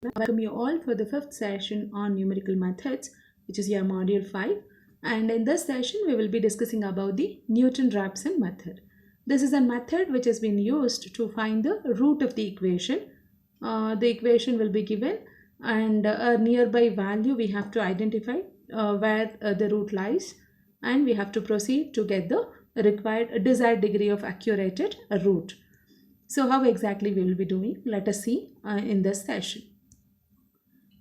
Welcome you all for the fifth session on numerical methods, which is your module 5. And in this session, we will be discussing about the Newton-Raphson method. This is a method which has been used to find the root of the equation. The equation will be given, and a nearby value we have to identify where the root lies, and we have to proceed to get the required desired degree of accurate root. So how exactly we will be doing? Let us see in this session.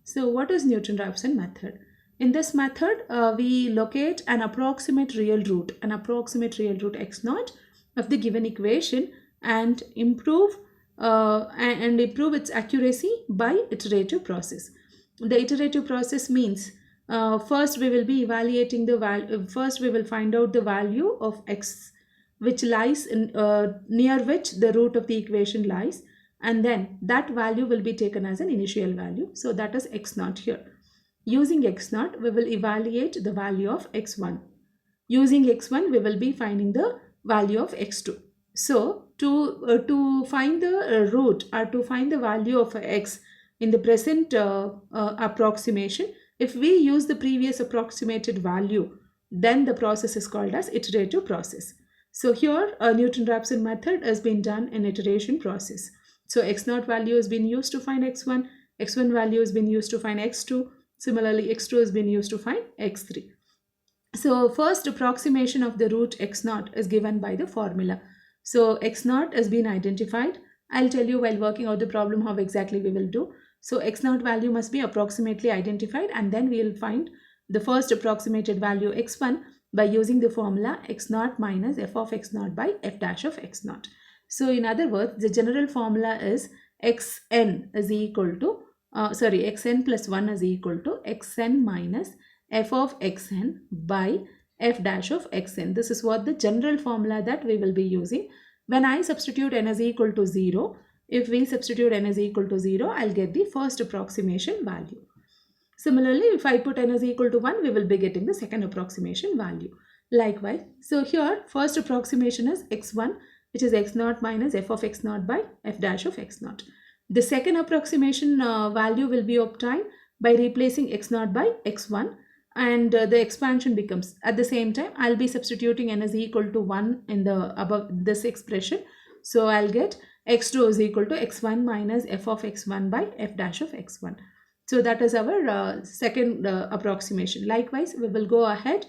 So what is Newton-Raphson method? In this method, we locate an approximate real root x naught of the given equation and improve its accuracy by iterative process. The iterative process means first we will be evaluating the value. First we will find out the value of x which lies in near which the root of the equation lies, and then that value will be taken as an initial value. So that is x naught here. Using x naught, we will evaluate the value of x1. Using x1, we will be finding the value of x2. So to find the root, or to find the value of x in the present approximation, if we use the previous approximated value, then the process is called as iterative process. So here a Newton-Raphson method has been done in iteration process. So x0 value has been used to find x1, x1 value has been used to find x2, similarly x2 has been used to find x3. So first approximation of the root x0 is given by the formula. So x0 has been identified. I'll tell you while working out the problem how exactly we will do. So x0 value must be approximately identified, and then we will find the first approximated value x1 by using the formula x0 minus f of x0 by f dash of x0. So in other words, the general formula is xn is equal to, xn plus 1 is equal to xn minus f of xn by f dash of xn. This is what the general formula that we will be using. When I substitute n is equal to 0, if we substitute n is equal to 0, I'll get the first approximation value. Similarly, if I put n is equal to 1, we will be getting the second approximation value. Likewise, so here first approximation is x1, which is x0 minus f of x0 by f dash of x0. The second approximation value will be obtained by replacing x0 by x1, and the expansion becomes, at the same time I'll be substituting n is equal to 1 in the above this expression. So I'll get x2 is equal to x1 minus f of x1 by f dash of x1. So that is our second approximation. Likewise, we will go ahead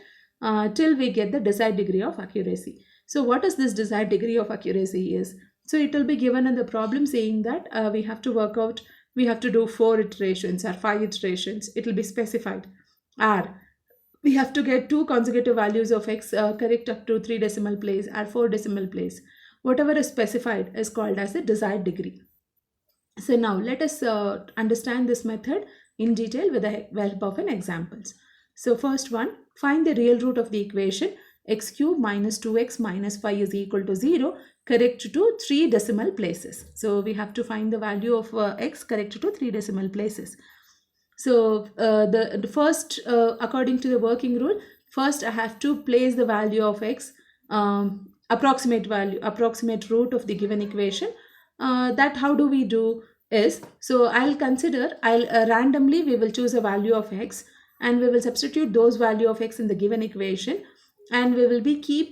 till we get the desired degree of accuracy. So what is this desired degree of accuracy is? So it will be given in the problem saying that we have to work out, we have to do 4 iterations or 5 iterations. It will be specified. R, we have to get 2 consecutive values of x correct up to 3 decimal place or 4 decimal place. Whatever is specified is called as the desired degree. So now let us understand this method in detail with the help of an examples. So first one, find the real root of the equation x cube minus 2x minus 5 is equal to 0 correct to 3 decimal places. So we have to find the value of x correct to 3 decimal places. So the first, according to the working rule, first I have to place the value of x, approximate root of the given equation. That how do we do is, so I'll randomly we will choose a value of x, and we will substitute those value of x in the given equation, and we will be keep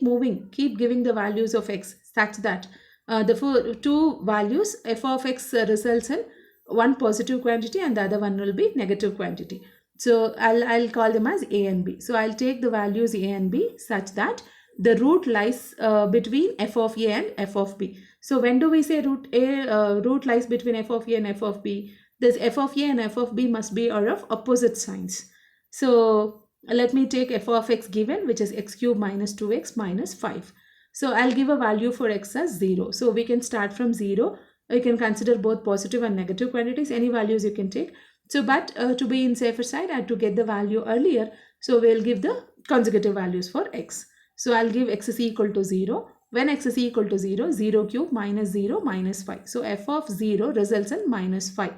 giving the values of x such that the two values f of x results in one positive quantity and the other one will be negative quantity. So I'll call them as a and b. So I'll take the values a and b such that the root lies between f of a and f of b. So when do we say root lies between f of a and f of b? This f of a and f of b must be are of opposite signs. So let me take f of x given, which is x cube minus 2x minus 5. So I'll give a value for x as 0. So we can start from 0. You can consider both positive and negative quantities. Any values you can take. So but to be in safer side and to get the value earlier, so we'll give the consecutive values for x. So I'll give x is equal to 0. When x is equal to 0, 0 cube minus 0 minus 5. So f of 0 results in minus 5.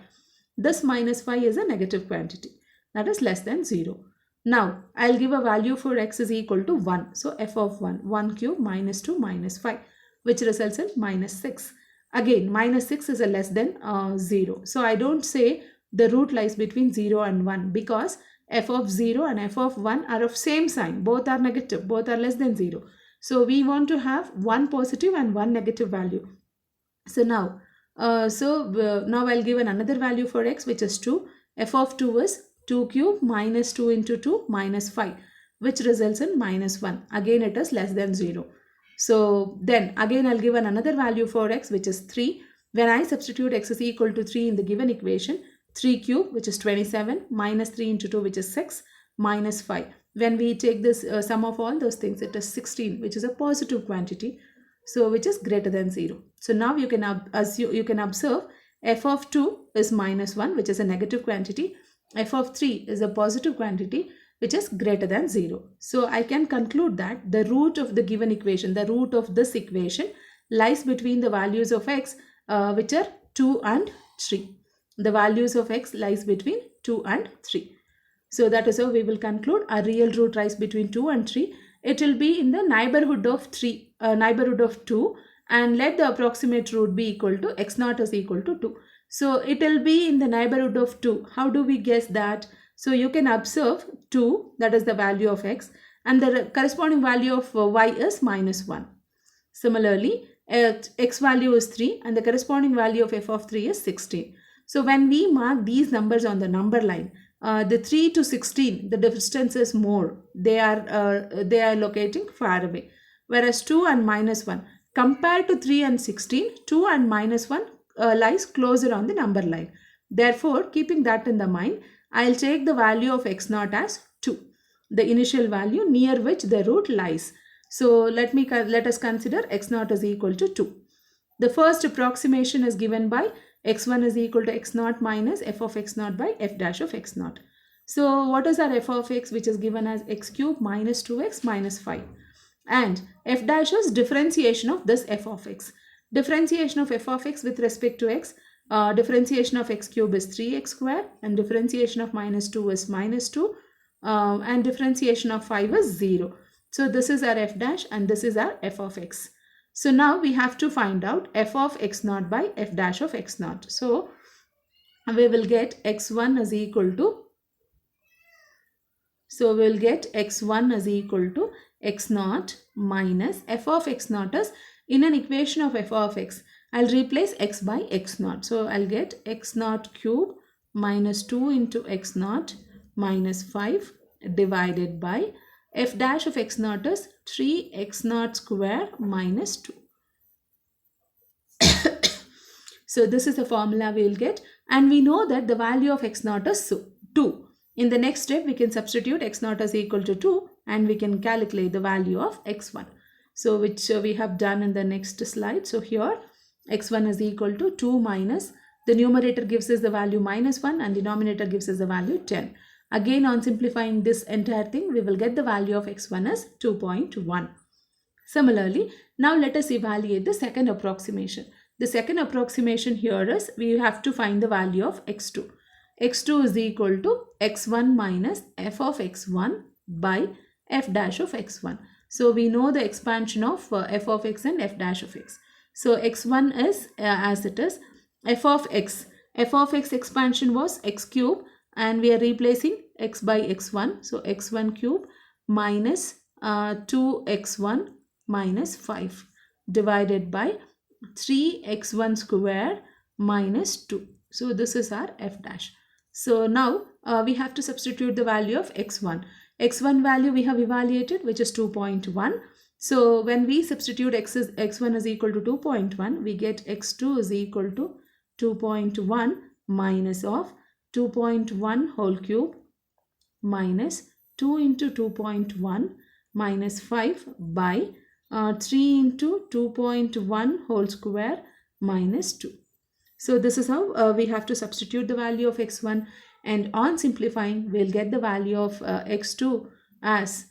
This minus 5 is a negative quantity, that is less than 0. Now I'll give a value for x is equal to 1. So f of 1 cube minus 2 minus 5, which results in minus 6. Again, minus 6 is a less than 0. So I don't say the root lies between 0 and 1 because f of 0 and f of 1 are of same sign. Both are negative, both are less than 0. So we want to have one positive and one negative value. So now, now I'll give another value for x, which is 2. F of 2 is 2 cube minus 2 into 2 minus 5, which results in minus 1. Again, it is less than 0. So then again, I'll give another value for x, which is 3. When I substitute x is equal to 3 in the given equation, 3 cube, which is 27, minus 3 into 2, which is 6, minus 5. When we take this sum of all those things, it is 16, which is a positive quantity, so which is greater than 0. So now you can observe f of 2 is minus 1, which is a negative quantity. F of 3 is a positive quantity, which is greater than 0. So I can conclude that the root of the given equation, the root of this equation lies between the values of x, which are 2 and 3. The values of x lies between 2 and 3. So that is how we will conclude a real root lies between 2 and 3. It will be in the neighborhood of 2, and let the approximate root be equal to x naught is equal to 2. So it will be in the neighborhood of 2. How do we guess that? So you can observe 2, that is the value of x, and the corresponding value of y is minus 1. Similarly, x value is 3 and the corresponding value of f of 3 is 16. So when we mark these numbers on the number line, the 3 to 16, the distance is more. They are locating far away. Whereas 2 and minus 1, compared to 3 and 16, 2 and minus 1 lies closer on the number line. Therefore, keeping that in the mind, I'll take the value of x naught as 2, the initial value near which the root lies. So let us consider x naught is equal to 2. The first approximation is given by x1 is equal to x naught minus f of x naught by f dash of x naught. So what is our f of x, which is given as x cube minus 2x minus 5. And f dash is differentiation of this f of x. Differentiation of f of x with respect to x, differentiation of x cube is 3x square, and differentiation of minus 2 is minus 2, and differentiation of 5 is 0. So this is our f dash and this is our f of x. So now we have to find out f of x naught by f dash of x naught. So we will get x1 is equal to, x1 is equal to x naught minus f of x naught is, in an equation of f of x, I'll replace x by x naught. So I'll get x naught cube minus 2 into x naught minus 5 divided by f dash of x naught is 3x naught square minus 2. So this is the formula we will get, and we know that the value of x naught is 2. In the next step, we can substitute x naught is equal to 2 and we can calculate the value of x1. So which we have done in the next slide. So here x1 is equal to 2 minus, the numerator gives us the value minus 1 and denominator gives us the value 10. Again, on simplifying this entire thing, we will get the value of x1 as 2.1. Similarly, now let us evaluate the second approximation. The second approximation here is we have to find the value of x2. x2 is equal to x1 minus f of x1 by f dash of x1. So we know the expansion of f of x and f dash of x. So x1 is as it is, f of x expansion was x cube, and we are replacing x by x1. So x1 cube minus 2x1 minus 5 divided by 3x1 square minus 2. So this is our f dash. So now we have to substitute the value of x1. x1 value we have evaluated, which is 2.1. So when we substitute x1 is equal to 2.1, we get x2 is equal to 2.1 minus of 2.1 whole cube minus 2 into 2.1 minus 5 by 3 into 2.1 whole square minus 2. So this is how we have to substitute the value of x1, and on simplifying we'll get the value of x2 as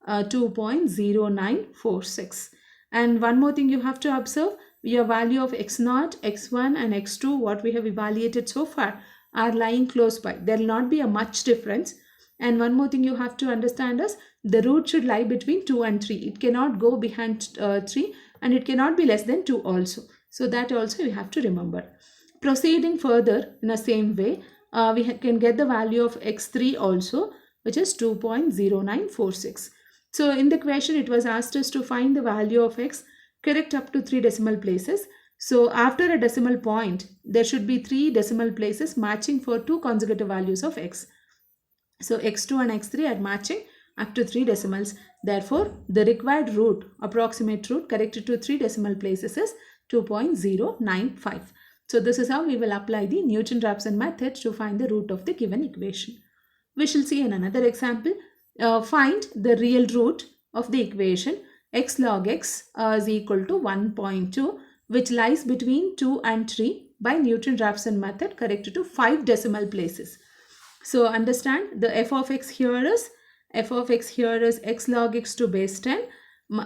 2.0946. And one more thing you have to observe, your value of x0, x1 and x2 what we have evaluated so far are lying close by. There will not be a much difference. And one more thing you have to understand is the root should lie between 2 and 3. It cannot go behind 3 and it cannot be less than 2 also. So that also you have to remember. Proceeding further in the same way, can get the value of x3 also, which is 2.0946. So in the question, it was asked us to find the value of x correct up to 3 decimal places. So after a decimal point, there should be 3 decimal places matching for 2 consecutive values of x. So x2 and x3 are matching up to 3 decimals. Therefore, the required root, approximate root corrected to 3 decimal places is 2.095. So this is how we will apply the Newton-Raphson method to find the root of the given equation. We shall see in another example. Find the real root of the equation x log x is equal to 1.2, which lies between 2 and 3 by Newton-Raphson method corrected to 5 decimal places. So understand the f of x here is x log x to base 10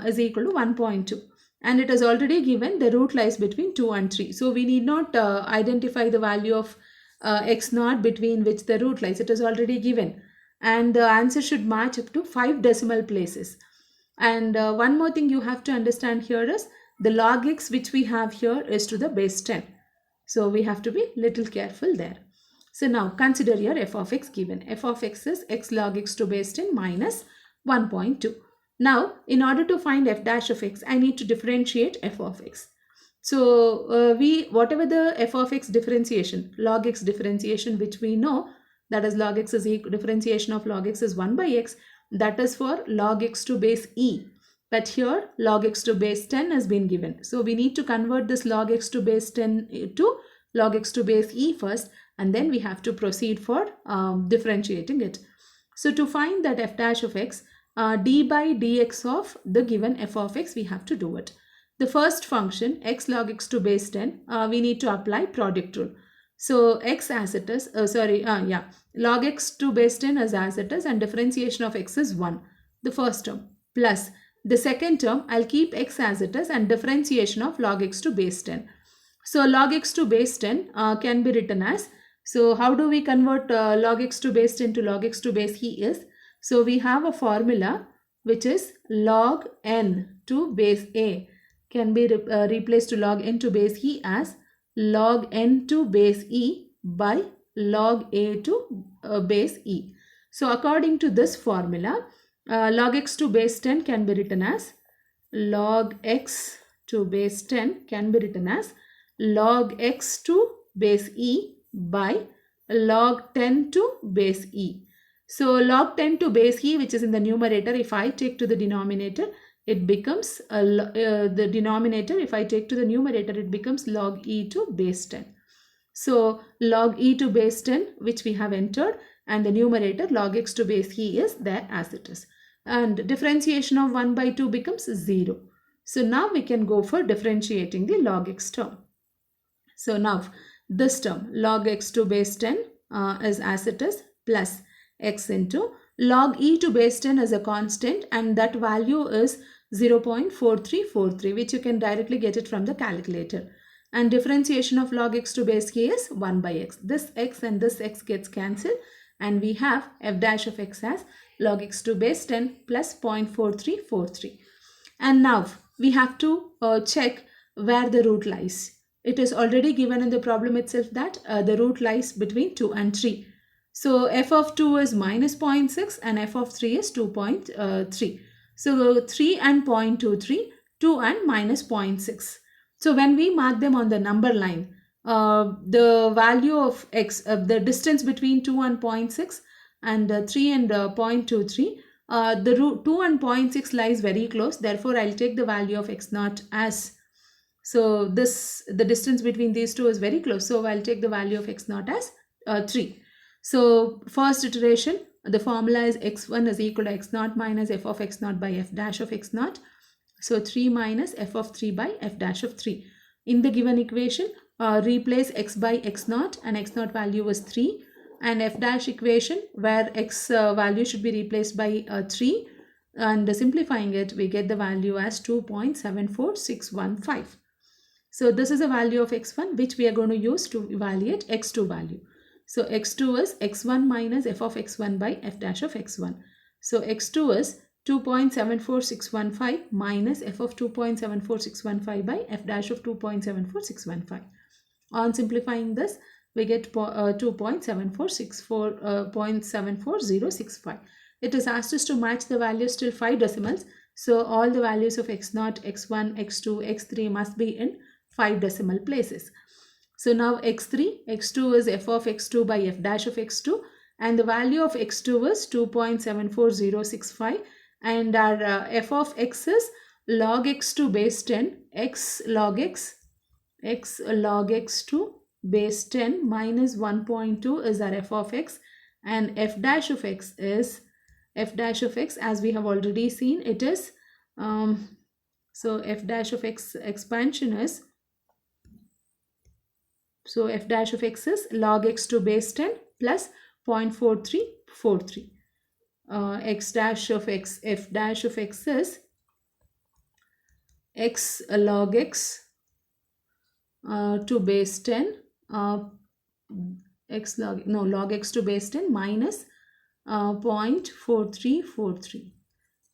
is equal to 1.2, and it is already given the root lies between 2 and 3. So we need not identify the value of x naught between which the root lies. It is already given, and the answer should match up to 5 decimal places. And one more thing you have to understand here is the log x which we have here is to the base 10. So we have to be little careful there. So now consider your f of x given. F of x is x log x to base 10 minus 1.2. Now in order to find f dash of x, I need to differentiate f of x. So whatever the f of x differentiation, log x differentiation which we know, that is log x is equal, differentiation of log x is 1 by x, that is for log x to base e. But here log x to base 10 has been given. So we need to convert this log x to base 10 to log x to base e first, and then we have to proceed for differentiating it. So to find that f dash of x, d by dx of the given f of x, we have to do it. The first function x log x to base 10, we need to apply product rule. So x as it is, log x to base 10 is as it is, and differentiation of x is 1, the first term, plus the second term, I'll keep x as it is, and differentiation of log x to base 10. So log x to base 10 can be written as, so how do we convert log x to base 10 to log x to base e is, so we have a formula which is log n to base a can be replaced to log n to base e as log n to base e by log a to base e. So according to this formula, log x to base 10 can be written as log x to base 10 can be written as log x to base e by log 10 to base e. So log 10 to base e, which is in the numerator, if I take to the denominator, it becomes the denominator, if I take to the numerator, it becomes log e to base 10. So log e to base 10, which we have entered, and the numerator log x to base e is there as it is. And differentiation of 1 by 2 becomes 0. So now we can go for differentiating the log x term. So now this term log x to base 10 is as it is, plus x into log e to base 10 is a constant, and that value is 0.4343, which you can directly get it from the calculator. And differentiation of log x to base k is 1 by x. This x and this x gets cancelled, and we have f dash of x as log x to base 10 plus 0.4343. And now we have to check where the root lies. It is already given in the problem itself that the root lies between 2 and 3. So f of 2 is minus 0.6 and f of 3 is 2.3. So 3 and 0.23, 2 and minus 0.6. So when we mark them on the number line, the value of x, the distance between 2 and 0.6 and 3 and 0.23, the root 2 and 0.6 lies very close. Therefore, I'll take the value of x naught as, so the distance between these two is very close. So I'll take the value of x naught as 3. So first iteration, the formula is x1 is equal to x naught minus f of x naught by f dash of x naught. So 3 minus f of 3 by f dash of 3. In the given equation, replace x by x naught, and x naught value was 3. And f dash equation where x value should be replaced by 3. And simplifying it, we get the value as 2.74615. So this is a value of x1 which we are going to use to evaluate x2 value. So x2 is x1 minus f of x1 by f dash of x1. So x2 is 2.74615 minus f of 2.74615 by f dash of 2.74615. On simplifying this, we get 2.74065. It is asked us to match the values till 5 decimals. So all the values of x0, x1, x2, x3 must be in 5 decimal places. So now x2 is f of x2 by f dash of x2, and the value of x2 is 2.74065, and our f of x is log x2 base 10, x log x2 base 10 minus 1.2 is our f of x, and f dash of x is as we have already seen it is so f dash of x expansion is, so f dash of x is log x2 base 10 plus 0.4343. X dash of x, f dash of x is x log x to base 10 log x to base 10 minus 0.4343.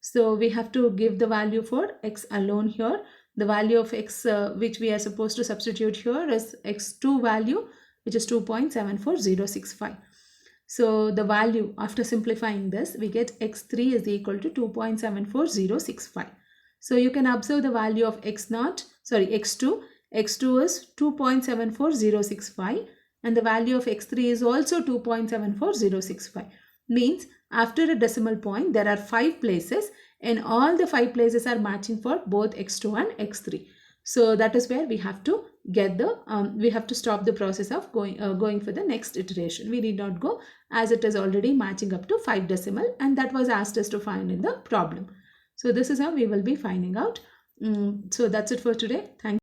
So we have to give the value for x alone here. The value of x which we are supposed to substitute here is x2 value, which is 2.74065. So the value after simplifying this, we get x3 is equal to 2.74065. So you can observe the value of x2 is 2.74065, and the value of x3 is also 2.74065. Means after a decimal point there are 5 places, and all the 5 places are matching for both x2 and x3. So that is where we have to get the we have to stop the process of going for the next iteration. We need not go, as it is already matching up to 5 decimal, and that was asked us to find in the problem. So this is how we will be finding out. So that's it for today. Thank you.